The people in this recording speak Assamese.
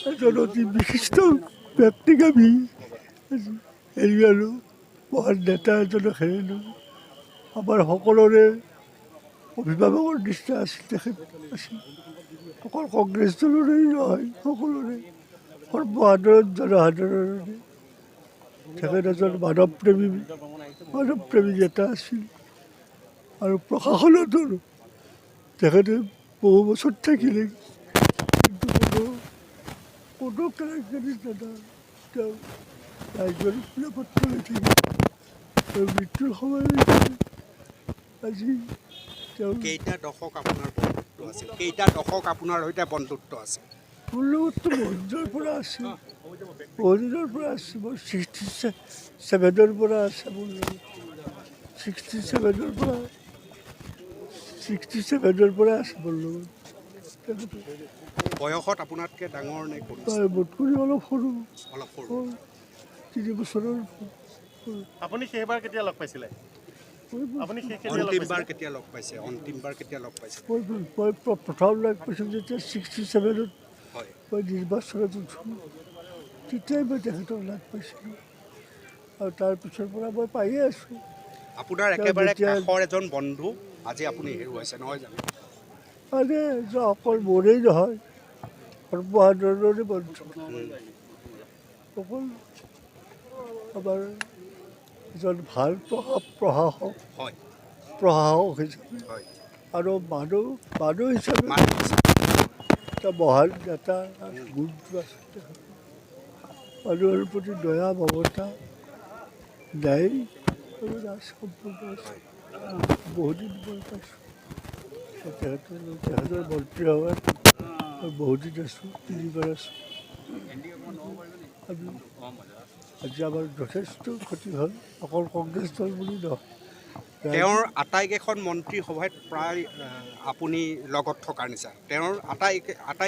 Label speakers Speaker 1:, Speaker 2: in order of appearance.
Speaker 1: এজন অতি বিশিষ্ট ব্যক্তিক আমি হেৰুৱালোঁ, মহান নেতা এজনক হেৰুৱালোঁ। আমাৰ সকলোৰে অভিভাৱকৰ নিচিনা আছিল তেখেত আছিল। অকল কংগ্ৰেছ দলৰেই নহয়, সকলোৰে সৰ্বসাধাৰণ জনসাধাৰণৰে তেখেত এজন মানৱপ্ৰেমী নেতা আছিল। আৰু প্ৰশাসনতো তেখেতে বহু বছৰ থাকিলে, কিন্তু কোনো কেলেংকাৰী নানা তেওঁ ৰাইজৰ প্ৰিয়পাত্ৰ হৈ থাকিল। তেওঁ মৃত্যুৰ সময়লৈকে আজি তেওঁ
Speaker 2: কেইটা দশক আপোনাৰ বন্ধুত্ব আছিল? কেইটা দশক আপোনাৰ সৈতে বন্ধুত্ব আছিল?
Speaker 1: মোৰ লগততো বহুত দিনৰ পৰা আছে, বহুত দিনৰ পৰা আছে। মোৰ 67ৰ পৰা আছে মোৰ লগত, 67ৰ পৰা আছে মোৰ লগত।
Speaker 2: বয়সত আপোনাতকৈ ডাঙৰ নে সৰু?
Speaker 1: মোতকৈ অলপ সৰু,
Speaker 2: অলপ সৰু।
Speaker 1: 3 বছৰৰ।
Speaker 3: আপুনি শেষবাৰ কেতিয়া লগ পাইছিলে?
Speaker 2: অন্তিমবাৰ কেতিয়া লগ পাইছে?
Speaker 1: মই প্ৰথম লগ পাইছোঁ যেতিয়া 67ত
Speaker 2: হয়।
Speaker 1: মই নিৰ্বাচনত উঠোঁ, তেতিয়াই মই তেখেতক লগ পাইছিলোঁ। আৰু তাৰপিছৰ পৰা মই পায়ে আছোঁ।
Speaker 2: আপোনাৰ একেবাৰে কাষৰ এজন বন্ধু আজি আপুনি হেৰুৱাইছে, নহয় জানো?
Speaker 1: মানে অকল মোৰেই নহয়, সৰ্বসাধাৰণৰে বন্ধু। অকল আমাৰ এজন ভাল প্ৰশাসক
Speaker 2: হয়
Speaker 1: হিচাপে
Speaker 2: হয়
Speaker 1: আৰু মানুহ হিচাপে এটা মহান নেতা গুণটো আছে তেখেতৰ। মানুহৰ প্ৰতি দয়া মমতা ন্যায় আৰু ৰাজ সম্পূৰ্ণ আছে। বহুদিন মই পাইছোঁ তেখেতৰ মন্ত্ৰী হোৱাৰ মই বহুদিন আছোঁ, 3বাৰ আছোঁ। আজি আমাৰ যথেষ্ট ক্ষতি হ'ল, অকল কংগ্ৰেছ দল বুলি নহয়।
Speaker 2: তেওঁৰ আটাইকেইখন মন্ত্ৰীসভাত প্ৰায় আপুনি লগত থকাৰ নিচিনা। তেওঁৰ আটাই